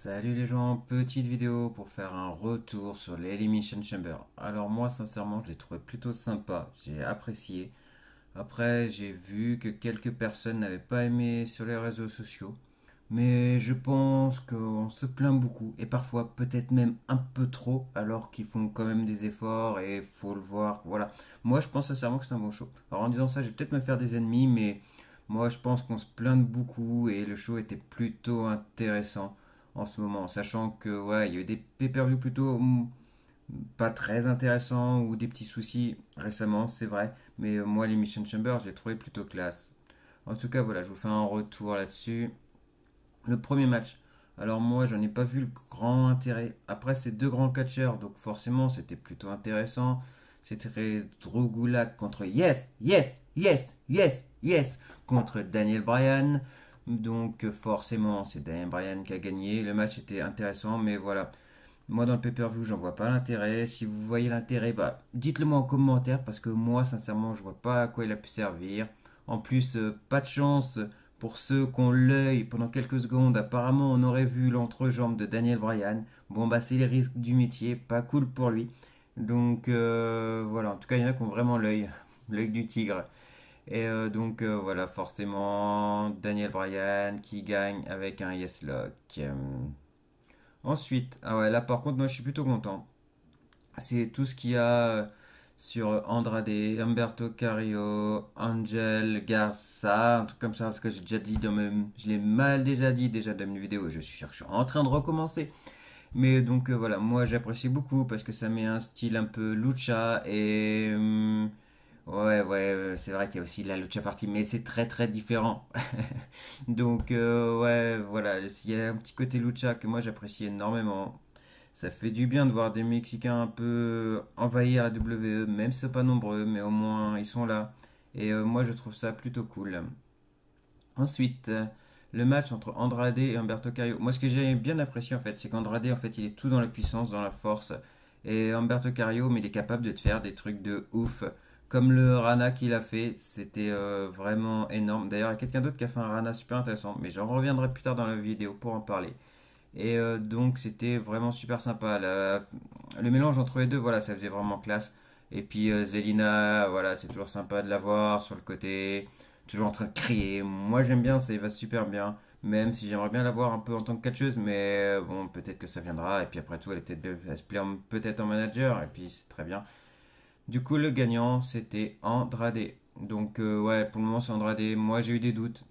Salut les gens, petite vidéo pour faire un retour sur l'Elimination Chamber. Alors moi sincèrement je l'ai trouvé plutôt sympa, j'ai apprécié. Après j'ai vu que quelques personnes n'avaient pas aimé sur les réseaux sociaux. Mais je pense qu'on se plaint beaucoup et parfois peut-être même un peu trop alors qu'ils font quand même des efforts et faut le voir. Voilà. Moi je pense sincèrement que c'est un bon show. Alors en disant ça je vais peut-être me faire des ennemis mais moi je pense qu'on se plaint beaucoup et le show était plutôt intéressant en ce moment. Sachant que ouais il y a eu des pay-per-view plutôt pas très intéressants ou des petits soucis récemment c'est vrai. Mais moi les Mission Chamber je l'ai trouvé plutôt classe. En tout cas voilà je vous fais un retour là-dessus. Le premier match. Alors moi, j'en ai pas vu le grand intérêt. Après, c'est deux grands catcheurs, donc forcément, c'était plutôt intéressant. C'était Drogulak contre Yes, Yes, Yes, Yes, Yes contre Daniel Bryan. Donc forcément, c'est Daniel Bryan qui a gagné. Le match était intéressant, mais voilà. Moi, dans le pay-per-view, j'en vois pas l'intérêt. Si vous voyez l'intérêt, bah, dites-le moi en commentaire parce que moi, sincèrement, je vois pas à quoi il a pu servir. En plus, pas de chance pour ceux qui ont l'œil pendant quelques secondes. Apparemment, on aurait vu l'entrejambe de Daniel Bryan. Bon, bah, c'est les risques du métier, pas cool pour lui. Donc, voilà. En tout cas, il y en a qui ont vraiment l'œil, l'œil du tigre. Et donc, voilà, forcément, Daniel Bryan qui gagne avec un yes lock. Ensuite, ah ouais, là par contre, moi je suis plutôt content. C'est tout ce qu'il y a sur Andrade, Humberto Carrillo, Angel Garza, un truc comme ça, parce que j'ai déjà dit je l'ai mal déjà dit déjà dans une vidéo, et je suis sûr que je suis en train de recommencer. Mais donc voilà, moi j'apprécie beaucoup parce que ça met un style un peu lucha et ouais ouais c'est vrai qu'il y a aussi la lucha party, mais c'est très très différent. Donc ouais voilà, il y a un petit côté lucha que moi j'apprécie énormément. Ça fait du bien de voir des Mexicains un peu envahir la WWE, même si c'est pas nombreux, mais au moins ils sont là. Et moi je trouve ça plutôt cool. Ensuite, le match entre Andrade et Humberto Carrillo. Moi ce que j'ai bien apprécié en fait, c'est qu'Andrade en fait il est tout dans la puissance, dans la force. Et Humberto Carrillo, mais il est capable de te faire des trucs de ouf. Comme le Rana qu'il a fait, c'était vraiment énorme. D'ailleurs, il y a quelqu'un d'autre qui a fait un Rana super intéressant, mais j'en reviendrai plus tard dans la vidéo pour en parler. Et donc c'était vraiment super sympa. Le mélange entre les deux, voilà, ça faisait vraiment classe. Et puis Zelina, voilà, c'est toujours sympa de la voir sur le côté, toujours en train de crier. Moi j'aime bien, ça y va super bien. Même si j'aimerais bien la voir un peu en tant que catcheuse, mais bon, peut-être que ça viendra. Et puis après tout, elle se plaît peut-être en manager, et puis c'est très bien. Du coup, le gagnant, c'était Andrade. Donc ouais, pour le moment c'est Andrade. Moi j'ai eu des doutes.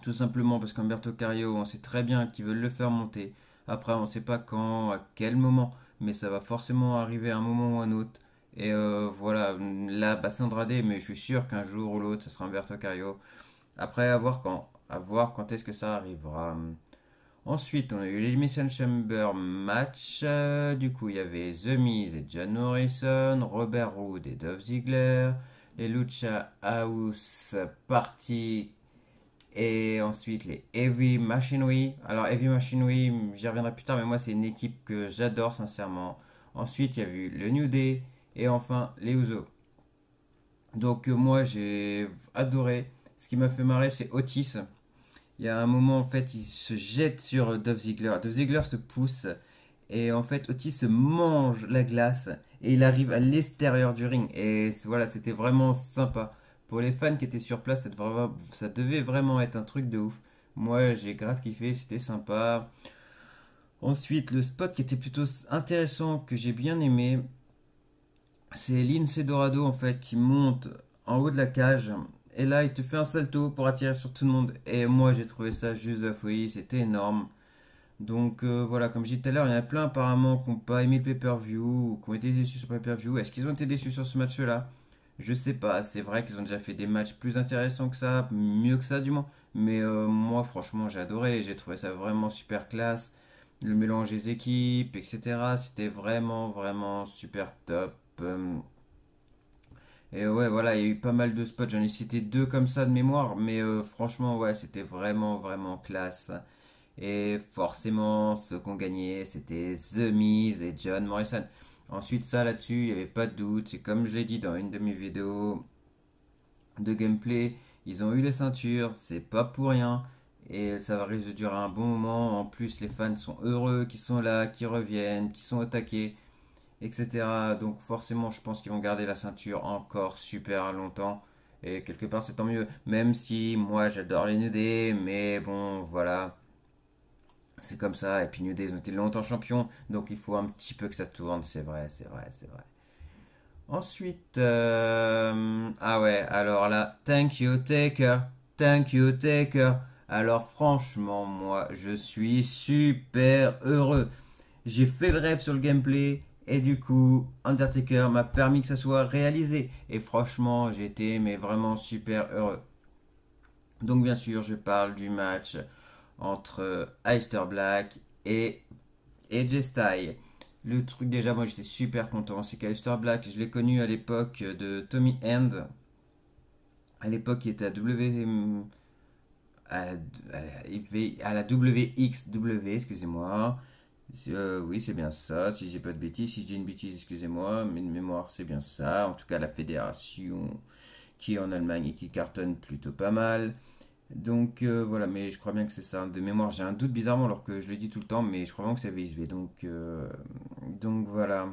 Tout simplement parce qu'Umberto Carrillo, on sait très bien qu'ils veulent le faire monter. Après, on ne sait pas quand, à quel moment, mais ça va forcément arriver à un moment ou à un autre. Et voilà, là, bah, c'est Andrade, mais je suis sûr qu'un jour ou l'autre, ce sera Umberto Carrillo. Après, à voir quand est-ce que ça arrivera. Ensuite, on a eu l'Elimination Chamber match. Du coup, il y avait The Miz et John Morrison, Robert Roode et Dolph Ziggler, les Lucha House Party et ensuite les Heavy Machinery. Alors Heavy Machinery, j'y reviendrai plus tard, mais moi c'est une équipe que j'adore sincèrement. Ensuite il y a eu le New Day et enfin les Usos. Donc moi j'ai adoré. Ce qui m'a fait marrer c'est Otis. Il y a un moment en fait il se jette sur Dolph Ziggler. Dolph Ziggler se pousse et en fait Otis se mange la glace et il arrive à l'extérieur du ring. Et voilà c'était vraiment sympa. Pour les fans qui étaient sur place, ça devait vraiment être un truc de ouf. Moi, j'ai grave kiffé, c'était sympa. Ensuite, le spot qui était plutôt intéressant, que j'ai bien aimé, c'est Lince Dorado en fait qui monte en haut de la cage. Et là, il te fait un salto pour attirer sur tout le monde. Et moi, j'ai trouvé ça juste de la folie, c'était énorme. Donc voilà, comme je disais tout à l'heure, il y en a plein apparemment qui n'ont pas aimé le pay-per-view ou qui ont été déçus sur le pay-per-view. Est-ce qu'ils ont été déçus sur ce match-là? Je sais pas, c'est vrai qu'ils ont déjà fait des matchs plus intéressants que ça, mieux que ça du moins. Mais moi, franchement, j'ai adoré, j'ai trouvé ça vraiment super classe. Le mélange des équipes, etc. C'était vraiment, vraiment super top. Et ouais, voilà, il y a eu pas mal de spots. J'en ai cité deux comme ça de mémoire, mais franchement, ouais, c'était vraiment, vraiment classe. Et forcément, ceux qui ont gagné, c'était The Miz et John Morrison. Ensuite, ça là-dessus, il n'y avait pas de doute. C'est comme je l'ai dit dans une de mes vidéos de gameplay, ils ont eu les ceintures, c'est pas pour rien. Et ça va risque de durer un bon moment. En plus, les fans sont heureux, qui sont là, qui reviennent, qui sont attaqués, etc. Donc forcément, je pense qu'ils vont garder la ceinture encore super longtemps. Et quelque part, c'est tant mieux. Même si moi, j'adore les New Day, mais bon, voilà. C'est comme ça. Et puis New Day, ils ont été longtemps champions. Donc il faut un petit peu que ça tourne. C'est vrai, c'est vrai, c'est vrai. Ensuite, ah ouais, alors là, thank you Taker, thank you Taker. Alors franchement, moi, je suis super heureux. J'ai fait le rêve sur le gameplay et du coup, Undertaker m'a permis que ça soit réalisé. Et franchement, j'étais mais vraiment super heureux. Donc bien sûr, je parle du match entre Aleister Black et AJ Styles. Le truc déjà, moi j'étais super content, c'est qu'Aleister Black, je l'ai connu à l'époque de Tommy End. À l'époque, il était à W, à la WXW, excusez-moi. Oui, c'est bien ça. Si j'ai pas de bêtises, si je dis une bêtise, excusez-moi. Mais de mémoire, c'est bien ça. En tout cas, la fédération qui est en Allemagne et qui cartonne plutôt pas mal. Donc voilà, mais je crois bien que c'est ça. De mémoire, j'ai un doute bizarrement alors que je le dis tout le temps, mais je crois vraiment que c'est VXV. Donc voilà.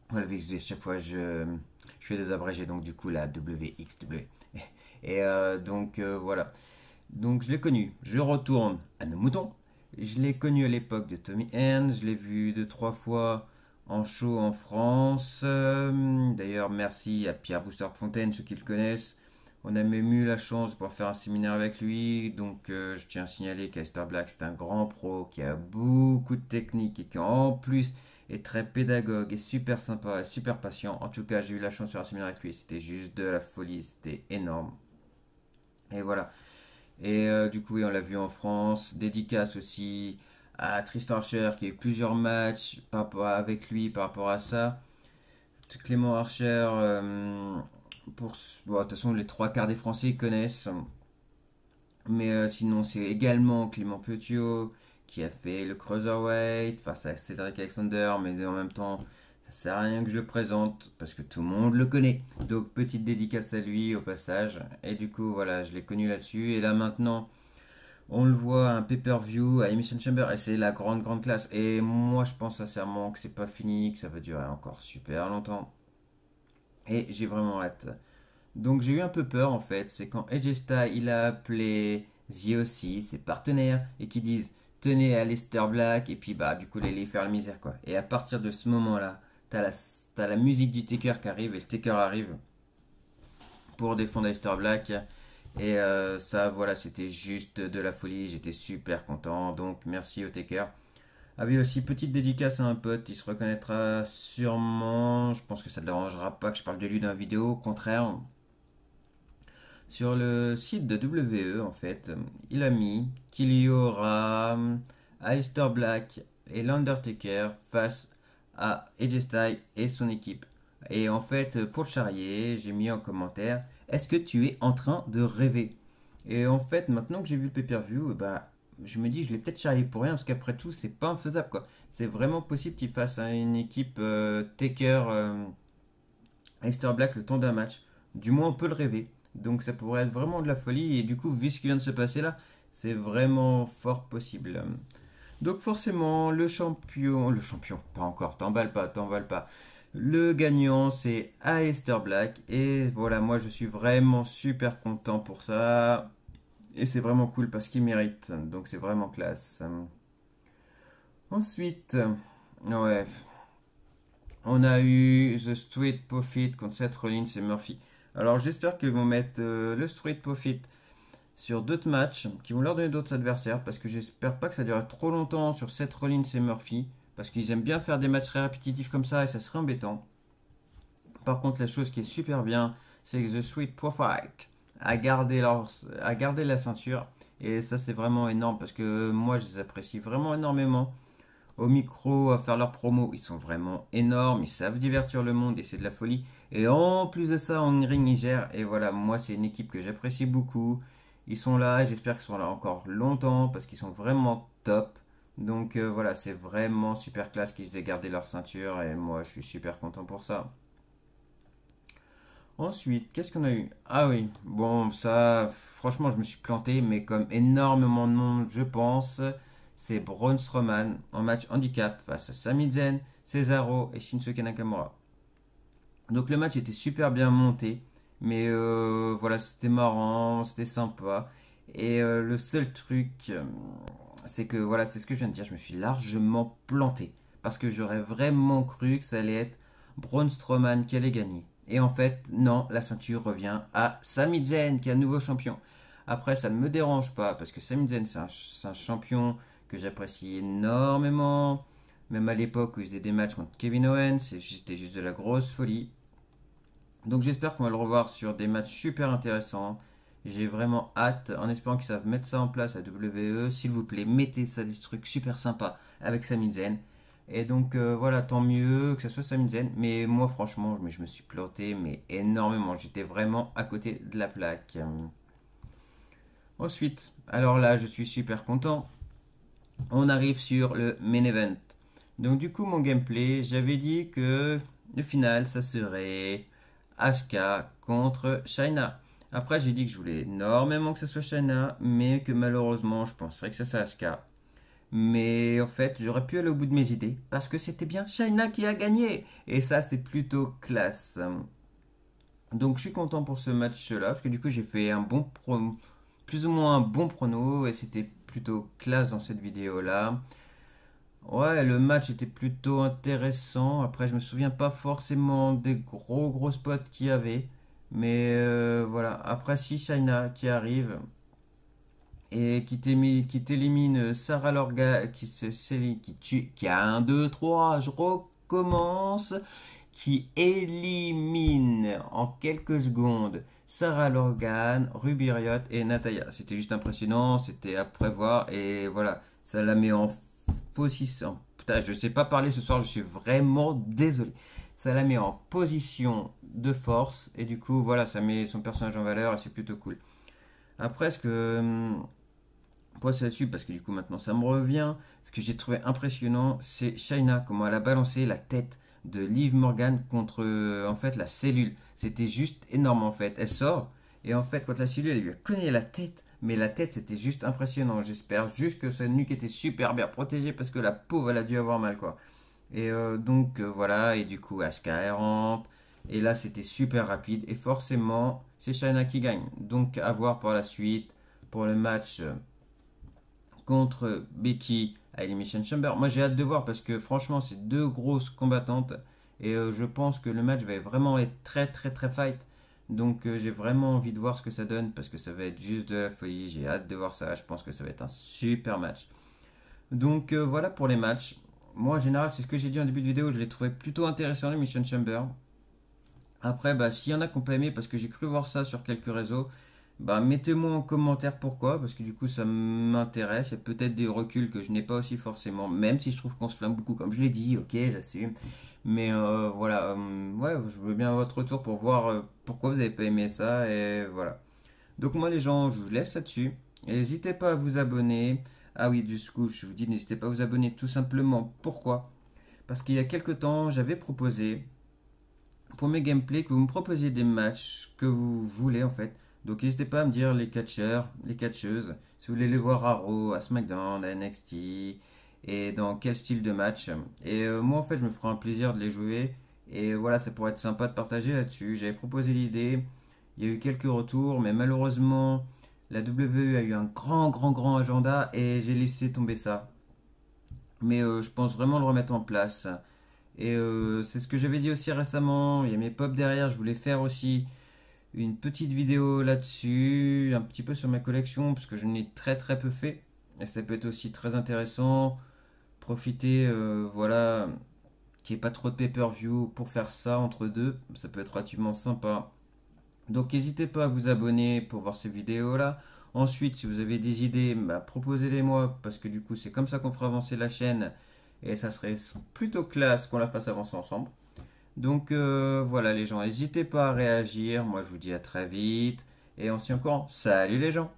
Voilà, VXV, chaque fois je fais des abrégés, donc du coup la WXW. Et voilà. Donc je l'ai connu. Je retourne à nos moutons. Je l'ai connu à l'époque de Tommy End. Je l'ai vu deux, trois fois en show en France. D'ailleurs, merci à Pierre Booster Fontaine, ceux qui le connaissent. On a même eu la chance de pouvoir faire un séminaire avec lui. Donc je tiens à signaler qu'Aleister Black, c'est un grand pro qui a beaucoup de technique et qui en plus est très pédagogue et super sympa et super patient. En tout cas, j'ai eu la chance de faire un séminaire avec lui. C'était juste de la folie. C'était énorme. Et voilà. Et du coup, oui, on l'a vu en France. Dédicace aussi à Tristan Archer qui a eu plusieurs matchs avec lui par rapport à ça. Clément Archer, bon, de toute façon, les trois quarts des Français connaissent. Mais sinon, c'est également Clément Petiot qui a fait le Cruiserweight face à Cédric Alexander. Mais en même temps, ça sert à rien que je le présente parce que tout le monde le connaît. Donc, petite dédicace à lui au passage. Et du coup, voilà, je l'ai connu là-dessus. Et là maintenant, on le voit à un pay-per-view, à Emission Chamber. Et c'est la grande, grande classe. Et moi, je pense sincèrement que c'est pas fini, que ça va durer encore super longtemps. Et j'ai vraiment hâte. Donc j'ai eu un peu peur en fait, c'est quand AJ Styles il a appelé The aussi, ses partenaires, et qui disent tenez à Lester Black, et puis bah du coup les faire la misère quoi. Et à partir de ce moment-là, t'as la musique du Taker qui arrive, et le Taker arrive pour défendre Lester Black. Et ça voilà, c'était juste de la folie, j'étais super content, donc merci au Taker. Ah oui aussi, petite dédicace à un pote, il se reconnaîtra sûrement, je pense que ça ne le dérangera pas que je parle de lui dans la vidéo, au contraire. Sur le site de WWE, en fait, il a mis qu'il y aura Aleister Black et l'Undertaker face à AJ Styles et son équipe. Et en fait, pour le charrier, j'ai mis en commentaire est-ce que tu es en train de rêver? Et en fait, maintenant que j'ai vu le pay-per-view, bah, je me dis je l'ai peut-être charrié pour rien parce qu'après tout, c'est pas infaisable quoi. C'est vraiment possible qu'il fasse une équipe Taker Aleister Black le temps d'un match. Du moins, on peut le rêver. Donc ça pourrait être vraiment de la folie. Et du coup, vu ce qui vient de se passer là, c'est vraiment fort possible. Donc forcément, le champion, pas encore, t'emballes pas, t'emballes pas. Le gagnant, c'est Aleister Black. Et voilà, moi je suis vraiment super content pour ça. Et c'est vraiment cool parce qu'il mérite. Donc c'est vraiment classe. Ensuite, ouais, on a eu The Street Profit contre Seth Rollins et Murphy. Alors j'espère qu'ils vont mettre le Street Profit sur d'autres matchs, qui vont leur donner d'autres adversaires, parce que j'espère pas que ça dure trop longtemps sur Seth Rollins et Murphy, parce qu'ils aiment bien faire des matchs très répétitifs comme ça et ça serait embêtant. Par contre, la chose qui est super bien, c'est que The Street Profit a gardé la ceinture, et ça c'est vraiment énorme, parce que moi je les apprécie vraiment énormément au micro, à faire leurs promos. Ils sont vraiment énormes, ils savent divertir le monde et c'est de la folie. Et en plus de ça, en ring, ils gèrent. Et voilà, moi, c'est une équipe que j'apprécie beaucoup. Ils sont là et j'espère qu'ils seront là encore longtemps parce qu'ils sont vraiment top. Donc voilà, c'est vraiment super classe qu'ils aient gardé leur ceinture et moi, je suis super content pour ça. Ensuite, qu'est-ce qu'on a eu? Ah oui, bon, ça. franchement, je me suis planté, mais comme énormément de monde, je pense, c'est Braun Strowman en match handicap face à Sami Zayn, Cesaro et Shinsuke Nakamura. Donc le match était super bien monté, mais voilà, c'était marrant, c'était sympa. Et le seul truc, c'est que voilà, c'est ce que je viens de dire, je me suis largement planté. Parce que j'aurais vraiment cru que ça allait être Braun Strowman qui allait gagner. Et en fait, non, la ceinture revient à Sami Zayn qui est un nouveau champion. Après, ça ne me dérange pas parce que Sami Zayn, c'est un champion que j'apprécie énormément. Même à l'époque où il faisait des matchs contre Kevin Owens, c'était juste de la grosse folie. Donc j'espère qu'on va le revoir sur des matchs super intéressants. J'ai vraiment hâte, en espérant qu'ils savent mettre ça en place à WWE. S'il vous plaît, mettez ça des trucs super sympas avec Sami Zayn. Et donc voilà, tant mieux que ce soit Sami Zayn. Mais moi franchement, je me suis planté mais énormément. J'étais vraiment à côté de la plaque. Ensuite, alors là, je suis super content. On arrive sur le main event. Donc du coup, mon gameplay, j'avais dit que le final, ça serait Asuka contre Shayna. Après, j'ai dit que je voulais énormément que ce soit Shayna, mais que malheureusement, je penserais que ce soit Asuka. Mais en fait, j'aurais pu aller au bout de mes idées, parce que c'était bien Shayna qui a gagné. Et ça, c'est plutôt classe. Donc je suis content pour ce match-là, parce que du coup, j'ai fait un bon plus ou moins un bon prono, et c'était plutôt classe dans cette vidéo-là. Ouais, le match était plutôt intéressant. Après, je me souviens pas forcément des gros spots qu'il y avait. Mais voilà. Après, si China qui arrive et qui t'élimine Sarah Lorga, qui a un 2 3 je recommence, qui élimine en quelques secondes Sarah Logan, Ruby Riott et Natalia. C'était juste impressionnant, c'était à prévoir et voilà, ça la met en position. Putain, je sais pas parler ce soir, je suis vraiment désolé. Ça la met en position de force et du coup, voilà, ça met son personnage en valeur et c'est plutôt cool. Après, ce que. Pour c'est là-dessus, parce que du coup, maintenant ça me revient. Ce que j'ai trouvé impressionnant, c'est Shayna, comment elle a balancé la tête de Liv Morgan contre en fait la cellule. C'était juste énorme en fait. Elle sort et en fait, quand la cellule elle lui a cogné la tête, mais la tête c'était juste impressionnant. J'espère juste que sa nuque était super bien protégée parce que la pauvre elle a dû avoir mal quoi. Et donc voilà, et du coup Asuka elle rentre. Et là c'était super rapide et forcément c'est Shayna qui gagne. Donc à voir par la suite pour le match contre Becky à Elimination Chamber. Moi j'ai hâte de voir parce que franchement c'est deux grosses combattantes et je pense que le match va vraiment être très fight. Donc j'ai vraiment envie de voir ce que ça donne parce que ça va être juste de la folie. J'ai hâte de voir ça. Je pense que ça va être un super match. Donc voilà pour les matchs. Moi en général c'est ce que j'ai dit en début de vidéo. Je l'ai trouvé plutôt intéressant l'Elimination Chamber. Après bah s'il y en a qui n'ont pas aimé parce que j'ai cru voir ça sur quelques réseaux. Bah, mettez-moi en commentaire pourquoi, parce que du coup ça m'intéresse. Il y a peut-être des reculs que je n'ai pas aussi forcément, même si je trouve qu'on se plaint beaucoup, comme je l'ai dit, ok, j'assume. Mais voilà, ouais, je veux bien votre retour pour voir pourquoi vous n'avez pas aimé ça, et voilà. Donc moi les gens, je vous laisse là-dessus. N'hésitez pas à vous abonner. Ah oui, du coup, je vous dis, n'hésitez pas à vous abonner tout simplement. Pourquoi? Parce qu'il y a quelques temps, j'avais proposé pour mes gameplays que vous me proposiez des matchs que vous voulez en fait. Donc n'hésitez pas à me dire les catcheurs, les catcheuses, si vous voulez les voir à Raw, à SmackDown, à NXT, et dans quel style de match. Et moi en fait je me ferai un plaisir de les jouer. Et voilà, ça pourrait être sympa de partager là-dessus. J'avais proposé l'idée, il y a eu quelques retours, mais malheureusement la WWE a eu un grand agenda et j'ai laissé tomber ça. Mais je pense vraiment le remettre en place. Et c'est ce que j'avais dit aussi récemment. Il y a mes pops derrière. Je voulais faire aussi une petite vidéo là-dessus, un petit peu sur ma collection, parce que je n'ai très peu fait. Et ça peut être aussi très intéressant. Profiter, voilà, qu'il n'y ait pas trop de pay-per-view pour faire ça entre deux. Ça peut être relativement sympa. Donc n'hésitez pas à vous abonner pour voir ces vidéos-là. Ensuite, si vous avez des idées, bah, proposez-les-moi, parce que du coup, c'est comme ça qu'on fera avancer la chaîne. Et ça serait plutôt classe qu'on la fasse avancer ensemble. Donc voilà les gens, n'hésitez pas à réagir. Moi je vous dis à très vite. Et on se tient au courant. Salut les gens!